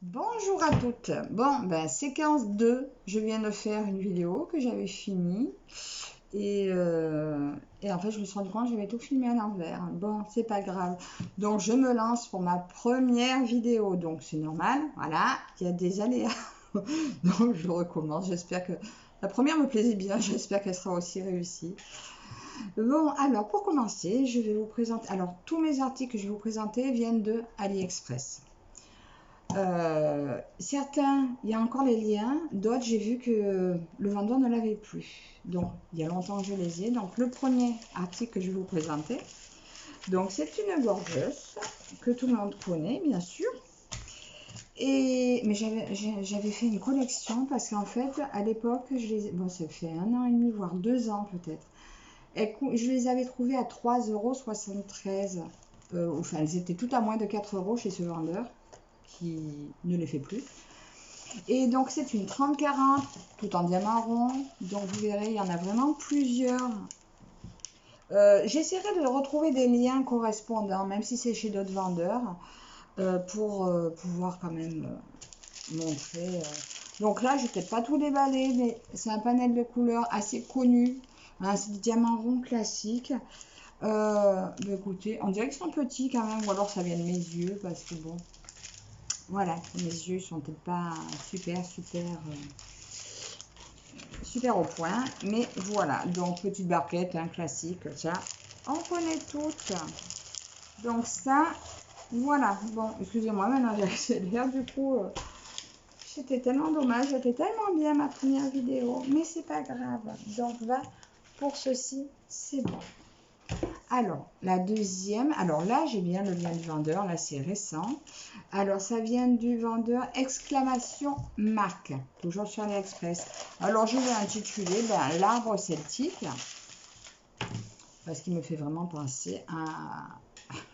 Bonjour à toutes. Bon, ben, séquence 2, je viens de faire une vidéo que j'avais finie et en fait je me suis rendu compte que j'avais tout filmé à l'envers. Bon, c'est pas grave. Donc je me lance pour ma première vidéo. Donc c'est normal, voilà, il y a des aléas. Donc je recommence. J'espère que la première me plaisait bien. J'espère qu'elle sera aussi réussie. Bon, alors pour commencer, je vais vous présenter. Alors tous mes articles que je vais vous présenter viennent de AliExpress. Certains, il y a encore les liens, d'autres, j'ai vu que le vendeur ne l'avait plus. Donc, il y a longtemps que je les ai. Donc, le premier article que je vais vous présenter, donc c'est une gorgeuse que tout le monde connaît, bien sûr. Mais j'avais fait une collection parce qu'en fait, à l'époque, bon, ça fait 1 an et demi, voire 2 ans peut-être. Je les avais trouvées à 3,73 €. Enfin, elles étaient toutes à moins de 4 € chez ce vendeur qui ne les fait plus. Et donc c'est une 30-40 tout en diamant rond. Donc vous verrez, il y en a vraiment plusieurs. J'essaierai de retrouver des liens correspondants, même si c'est chez d'autres vendeurs, pour pouvoir quand même montrer. Donc là, je vais peut-être pas tout déballer, mais c'est un panel de couleurs assez connu. Hein, c'est des diamants ronds classiques. Écoutez, on dirait qu'ils sont petits quand même, ou alors ça vient de mes yeux, parce que bon, voilà, mes yeux sont peut-être pas super au point, mais voilà. Donc petite barquette, un classique, ça, on connaît toutes. Donc ça, voilà. Bon, excusez-moi, maintenant j'ai accéléré du coup. C'était tellement dommage, j'étais tellement bien ma première vidéo, mais c'est pas grave. Donc va pour ceci, c'est bon. Alors, la deuxième, alors là, j'ai bien le lien du vendeur, là, c'est récent. Alors, ça vient du vendeur exclamation marque, toujours sur AliExpress. Alors, je vais intituler l'arbre celtique, parce qu'il me fait vraiment penser à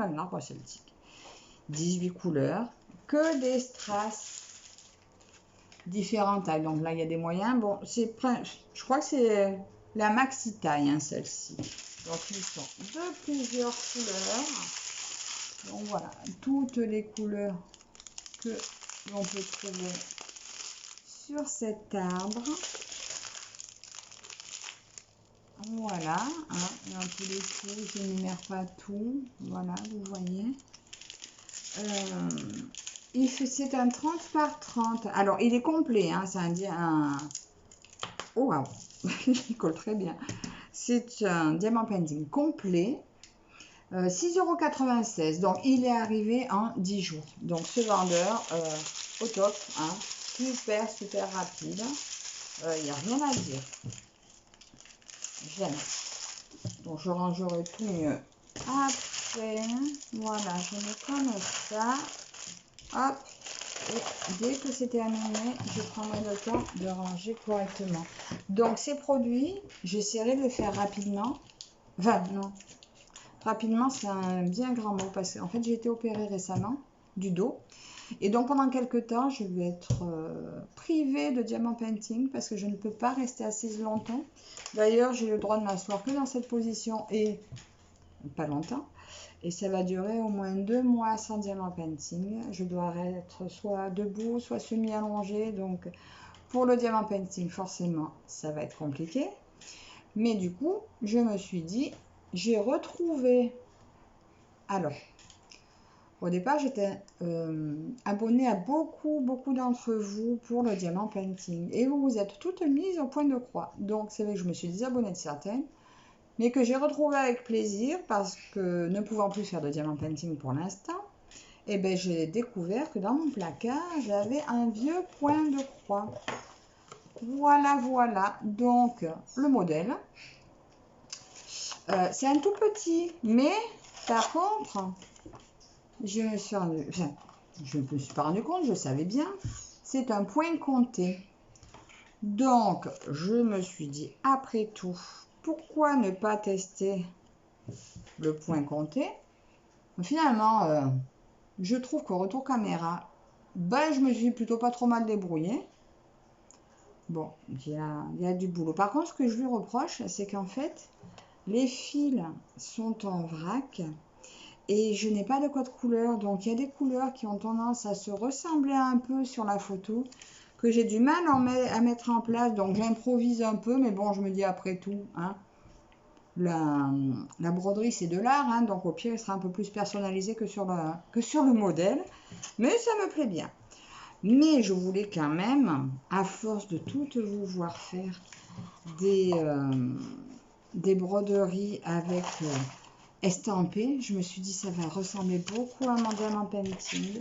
un arbre celtique. 18 couleurs, que des strass différentes tailles. Donc là, il y a des moyens. Bon, je crois que c'est la maxi taille, hein, celle-ci. Donc, ils sont de plusieurs couleurs. Donc, voilà, toutes les couleurs que l'on peut trouver sur cet arbre. Voilà, hein, et en tous les coups, je n'énumère pas tout. Voilà, vous voyez. C'est un 30 par 30. Alors, il est complet, hein, c'est un... Oh, waouh, il colle très bien. C'est un diamant painting complet. 6,96 €. Donc, il est arrivé en 10 jours. Donc, ce vendeur, au top. Hein, super rapide. Il n'y a rien à dire. Jamais. Donc, je rangerai tout mieux. Après, voilà, je mets comme ça. Hop. Et dès que c'est terminé, je prendrai le temps de ranger correctement. Donc, ces produits, j'essaierai de les faire rapidement. Enfin, non. Rapidement, c'est un bien grand mot parce qu'en fait, j'ai été opérée récemment du dos. Et donc, pendant quelques temps, je vais être privée de diamant painting parce que je ne peux pas rester assise longtemps. D'ailleurs, j'ai le droit de m'asseoir que dans cette position et pas longtemps. Et ça va durer au moins 2 mois sans diamant painting. Je dois être soit debout, soit semi-allongée. Donc, pour le diamant painting, forcément, ça va être compliqué. Mais du coup, je me suis dit, j'ai retrouvé... Alors, au départ, j'étais abonnée à beaucoup d'entre vous pour le diamant painting. Et vous vous êtes toutes mises au point de croix. Donc, c'est vrai que je me suis désabonnée de certaines, mais que j'ai retrouvé avec plaisir parce que ne pouvant plus faire de diamant painting pour l'instant, eh ben, j'ai découvert que dans mon placard, j'avais un vieux point de croix. Voilà. Donc, le modèle. C'est un tout petit, mais par contre, je me suis pas rendu compte, je savais bien, c'est un point compté. Donc, je me suis dit, après tout, pourquoi ne pas tester le point compté? Finalement, je trouve qu'au retour caméra, je me suis plutôt pas trop mal débrouillée. Bon, il y a du boulot. Par contre, ce que je lui reproche, c'est qu'en fait, les fils sont en vrac Et je n'ai pas de code couleur, donc il y a des couleurs qui ont tendance à se ressembler un peu sur la photo, que j'ai du mal à mettre en place, donc j'improvise un peu, mais bon, je me dis après tout, hein, la broderie c'est de l'art, hein, donc au pire il sera un peu plus personnalisé que sur le modèle, mais ça me plaît bien. Mais je voulais quand même, à force de toutes vous voir faire des broderies avec estampées, je me suis dit ça va ressembler beaucoup à mon diamant painting,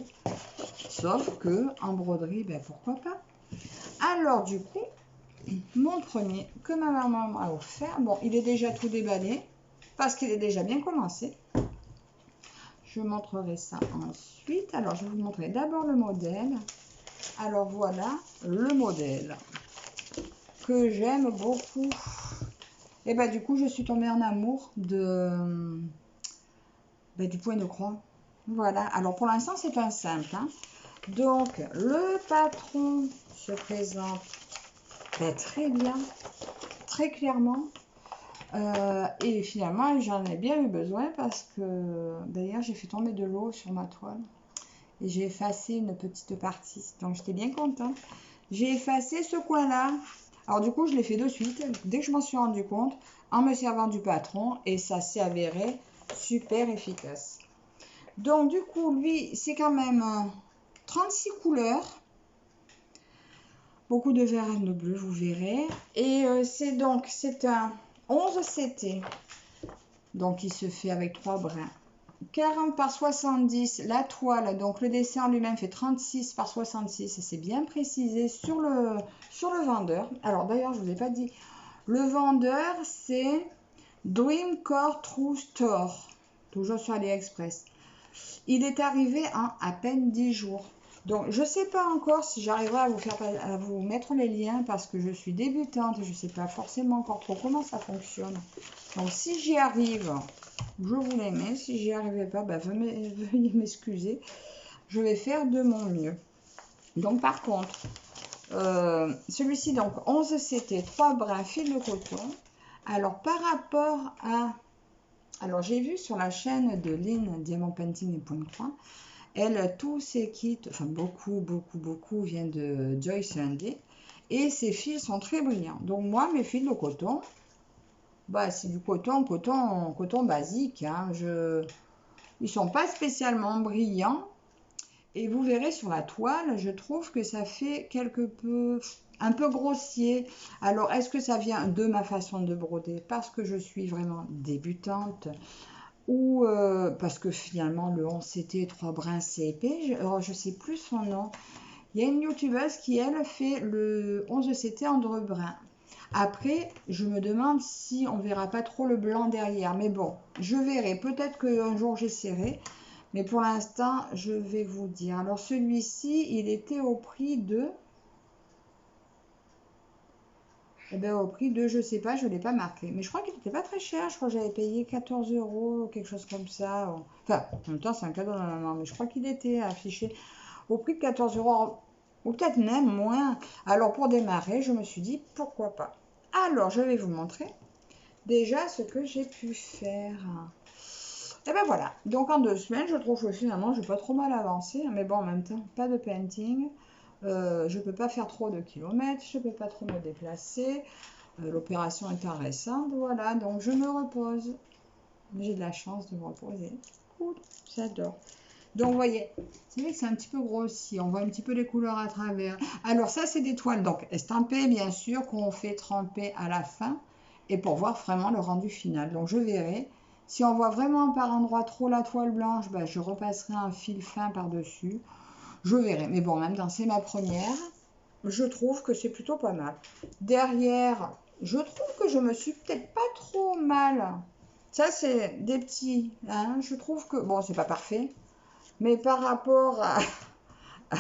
sauf que en broderie, ben pourquoi pas. Alors du coup, mon premier que ma maman m'a offert, bon il est déjà tout déballé parce qu'il est déjà bien commencé. Je montrerai ça ensuite. Alors je vais vous montrer d'abord le modèle. Alors voilà le modèle que j'aime beaucoup. Et bah du coup je suis tombée en amour du point de croix. Voilà, alors pour l'instant c'est un simple, hein. Donc le patron se présente très bien, très clairement. Et finalement j'en ai bien eu besoin parce que d'ailleurs j'ai fait tomber de l'eau sur ma toile. Et j'ai effacé une petite partie, donc j'étais bien contente. J'ai effacé ce coin-là. Alors du coup, je l'ai fait de suite, dès que je m'en suis rendu compte, en me servant du patron, et ça s'est avéré super efficace. Donc du coup, lui, c'est quand même 36 couleurs. Beaucoup de vert et de bleu, vous verrez. Et c'est un 11 CT. Donc il se fait avec 3 brins. 40 par 70, la toile, donc le dessin lui-même fait 36 par 66, c'est bien précisé sur le vendeur. Alors d'ailleurs, je ne vous ai pas dit, le vendeur c'est Dreamcore True Store, toujours sur AliExpress. Il est arrivé en à peine 10 jours. Donc je ne sais pas encore si j'arriverai à vous mettre les liens parce que je suis débutante et je ne sais pas forcément encore trop comment ça fonctionne. Donc si j'y arrive, je vous les mets. Si j'y arrivais pas, veuillez m'excuser. Je vais faire de mon mieux. Donc par contre, celui-ci, donc 11 CT, 3 brins fil de coton. Alors par rapport à... Alors j'ai vu sur la chaîne de Lynn diamantpainting.com, elle, tous ses kits, enfin beaucoup viennent de Joyce Handy. Et ses fils sont très brillants. Donc moi, mes fils de coton, c'est du coton basique, hein. Ils sont pas spécialement brillants. Et vous verrez sur la toile, je trouve que ça fait un peu grossier. Alors, est-ce que ça vient de ma façon de broder parce que je suis vraiment débutante ou parce que finalement le 11 CT 3 brins c'est épais, je sais plus son nom. Il y a une youtubeuse qui, elle, fait le 11 CT en 2 brins. Après, je me demande si on verra pas trop le blanc derrière. Mais bon, je verrai. Peut-être qu'un jour j'essaierai. Mais pour l'instant, je vais vous dire. Alors celui-ci, il était au prix de... au prix de, je sais pas, je ne l'ai pas marqué. Mais je crois qu'il n'était pas très cher. Je crois que j'avais payé 14 €, quelque chose comme ça. Enfin, en même temps, c'est un cadeau de ma maman. Mais je crois qu'il était affiché au prix de 14 €. Ou peut-être même moins. Alors pour démarrer, je me suis dit, pourquoi pas. Alors, je vais vous montrer déjà ce que j'ai pu faire. Et ben voilà. Donc en 2 semaines, je trouve que finalement, j'ai pas trop mal avancé. Mais bon, en même temps, pas de painting. Je peux pas faire trop de kilomètres. Je peux pas trop me déplacer. L'opération est récente. Voilà, donc je me repose. J'ai de la chance de me reposer. Cool, j'adore. Donc, vous voyez, c'est vrai que c'est un petit peu grossi. On voit un petit peu les couleurs à travers. Alors, ça, c'est des toiles donc estampées, bien sûr, qu'on fait tremper à la fin et pour voir vraiment le rendu final. Donc, je verrai. Si on voit vraiment par endroit trop la toile blanche, je repasserai un fil fin par-dessus. Je verrai. Mais bon, en même temps, c'est ma première. Je trouve que c'est plutôt pas mal. Derrière, je trouve que je me suis peut-être pas trop mal. Ça, c'est des petits. Hein. Je trouve que, bon, c'est pas parfait. Mais par rapport à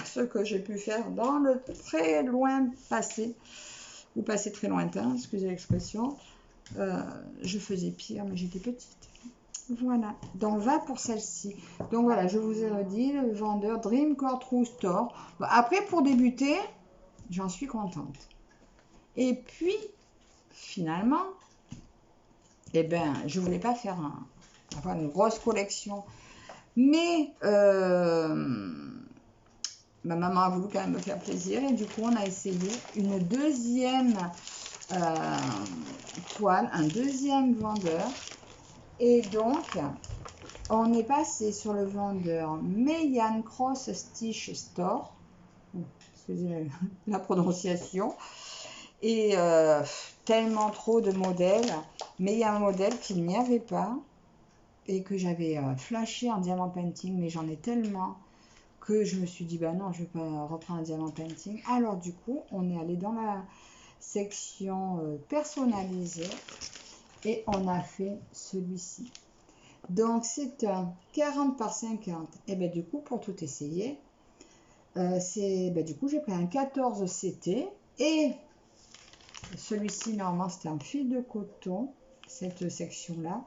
ce que j'ai pu faire dans le très loin passé, ou passé très lointain, excusez l'expression, je faisais pire, mais j'étais petite. Voilà, donc va pour celle-ci. Donc voilà, je vous ai redit, le vendeur Dreamcore True Store. Bon, après, pour débuter, j'en suis contente. Et puis, finalement, je voulais pas avoir une grosse collection. Mais ma maman a voulu quand même me faire plaisir et du coup on a essayé une deuxième toile, un deuxième vendeur. Et donc on est passé sur le vendeur Mayan Cross Stitch Store. Excusez la prononciation. Et tellement trop de modèles, mais il y a un modèle qu'il n'y avait pas et que j'avais flashé en diamant painting, mais j'en ai tellement que je me suis dit bah non, je vais pas reprendre un diamant painting. Alors du coup on est allé dans la section personnalisée et on a fait celui-ci. Donc c'est un 40 par 50 et bien du coup pour tout essayer du coup j'ai pris un 14 CT et celui-ci normalement c'était un fil de coton, cette section là.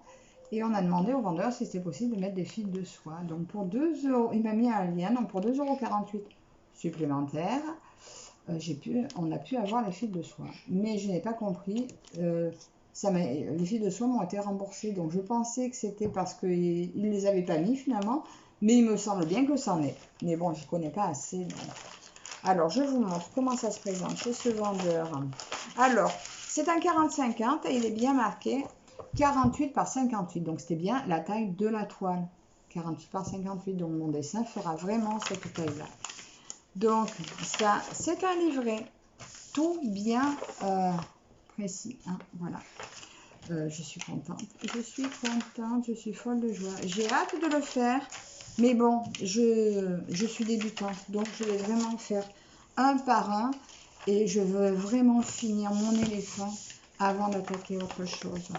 Et on a demandé au vendeur si c'était possible de mettre des fils de soie. Donc pour 2 €, il m'a mis un lien, donc pour 2,48 € supplémentaires, on a pu avoir les fils de soie. Mais je n'ai pas compris, les fils de soie m'ont été remboursés. Donc je pensais que c'était parce qu'ils ne les avaient pas mis finalement. Mais il me semble bien que c'en est. Mais bon, je ne connais pas assez. Donc. Alors je vous montre comment ça se présente chez ce vendeur. Alors, c'est un 40-50 et il est bien marqué 48 par 58, donc c'était bien la taille de la toile. 48 par 58, donc mon dessin fera vraiment cette taille-là. Donc ça, c'est un livret tout bien précis. Hein, voilà. Je suis contente, je suis folle de joie. J'ai hâte de le faire, mais bon, je suis débutante, donc je vais vraiment faire un par un et je veux vraiment finir mon éléphant avant d'attaquer autre chose.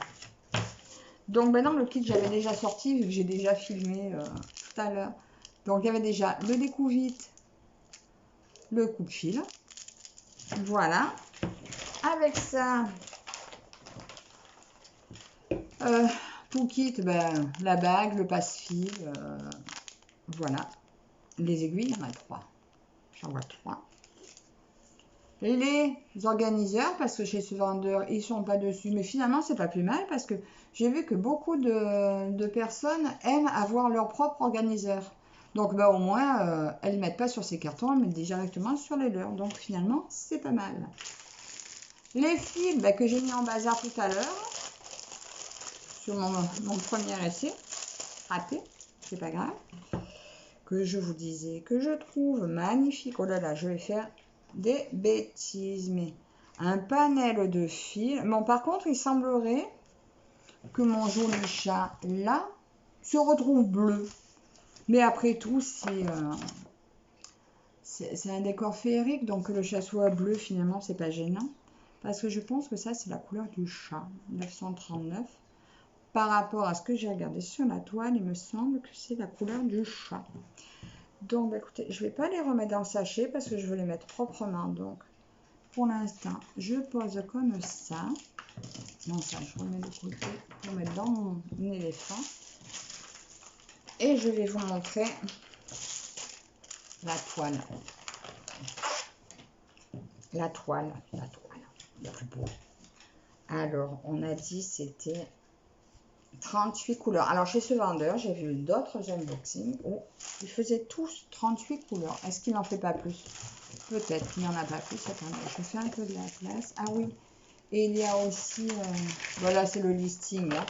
Donc maintenant le kit j'avais déjà sorti vu que j'ai déjà filmé tout à l'heure. Donc il y avait déjà le découvite, le coupe-fil. Voilà. Avec ça, tout kit, la bague, le passe-fil, voilà. Les aiguilles, il y en a 3. J'en vois 3. Les organiseurs, parce que chez ce vendeur, ils sont pas dessus. Mais finalement, c'est pas plus mal parce que j'ai vu que beaucoup de personnes aiment avoir leur propre organiseur. Donc, au moins, elles ne mettent pas sur ces cartons, elles mettent directement sur les leurs. Donc, finalement, c'est pas mal. Les fils que j'ai mis en bazar tout à l'heure, sur mon premier essai, raté, c'est pas grave, que je vous disais, que je trouve magnifique. Oh là là, je vais faire des bêtises, mais un panel de fils. Bon, par contre, il semblerait que mon joli chat, là, se retrouve bleu. Mais après tout, c'est un décor féerique, donc que le chat soit bleu, finalement, c'est pas gênant. Parce que je pense que ça, c'est la couleur du chat, 939. Par rapport à ce que j'ai regardé sur la toile, il me semble que c'est la couleur du chat. Donc, écoutez, je ne vais pas les remettre dans le sachet parce que je veux les mettre proprement. Donc, pour l'instant, je pose comme ça. Non, ça, je remets de côté pour mettre dans mon éléphant. Et je vais vous montrer la toile. La toile. Le plus beau. Alors, on a dit c'était 38 couleurs. Alors, chez ce vendeur, j'ai vu d'autres unboxings où ils faisaient tous 38 couleurs. Est-ce qu'il n'en fait pas plus? Peut-être qu'il n'y en a pas plus. Attendez, je fais un peu de la place. Ah oui, et il y a aussi, voilà, c'est le listing hein,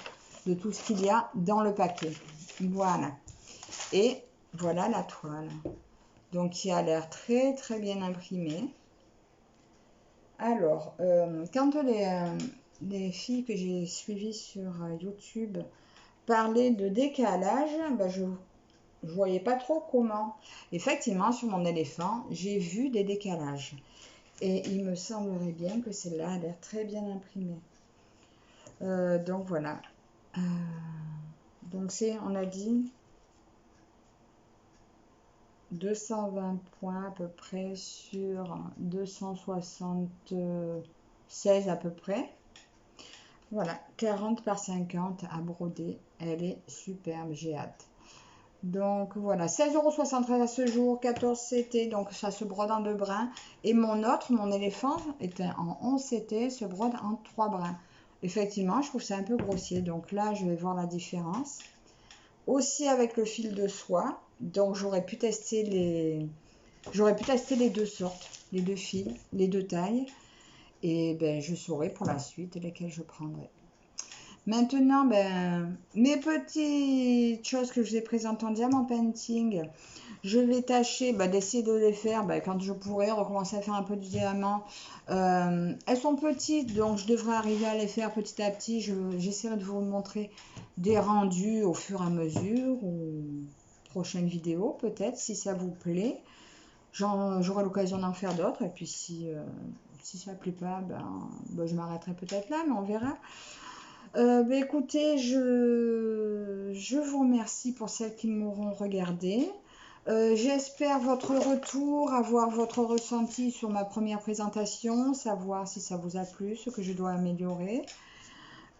de tout ce qu'il y a dans le paquet. Voilà. Et voilà la toile. Donc, qui a l'air très, très bien imprimée. Alors, quand les filles que j'ai suivies sur YouTube parlaient de décalage, je ne voyais pas trop comment. Effectivement, sur mon éléphant, j'ai vu des décalages. Et il me semblerait bien que celle-là a l'air très bien imprimée. Donc voilà. Donc c'est, on a dit, 220 points à peu près sur 276 à peu près. Voilà, 40 par 50 à broder. Elle est superbe, j'ai hâte. Donc voilà, 16,73 € à ce jour, 14 CT, donc ça se brode en 2 brins. Et mon éléphant, était en 11 CT, se brode en 3 brins. Effectivement, je trouve ça un peu grossier. Donc là, je vais voir la différence. aussi avec le fil de soie. Donc j'aurais pu tester les deux sortes, les deux fils, les deux tailles. Et ben, je saurai pour la suite lesquelles je prendrai. Maintenant, ben, mes petites choses que je vous ai présentées en diamant painting, je vais tâcher d'essayer de les faire quand je pourrai recommencer à faire un peu de diamant. Elles sont petites, donc je devrais arriver à les faire petit à petit. J'essaierai de vous montrer des rendus au fur et à mesure ou prochaine vidéo peut-être si ça vous plaît. J'aurai l'occasion d'en faire d'autres et puis si ça ne plaît pas, je m'arrêterai peut-être là, mais on verra. Écoutez, je vous remercie pour celles qui m'auront regardé. J'espère votre retour, avoir votre ressenti sur ma première présentation, savoir si ça vous a plu, ce que je dois améliorer.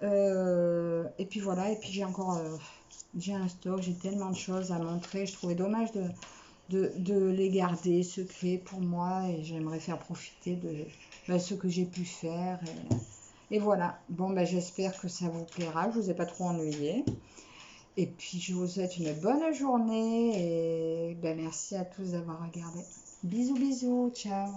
Et puis voilà, et puis j'ai un stock, j'ai tellement de choses à montrer. Je trouvais dommage de les garder secrets pour moi et j'aimerais faire profiter de ce que j'ai pu faire. Et voilà, bon j'espère que ça vous plaira, je vous ai pas trop ennuyé. Et puis je vous souhaite une bonne journée et merci à tous d'avoir regardé. Bisous bisous, ciao.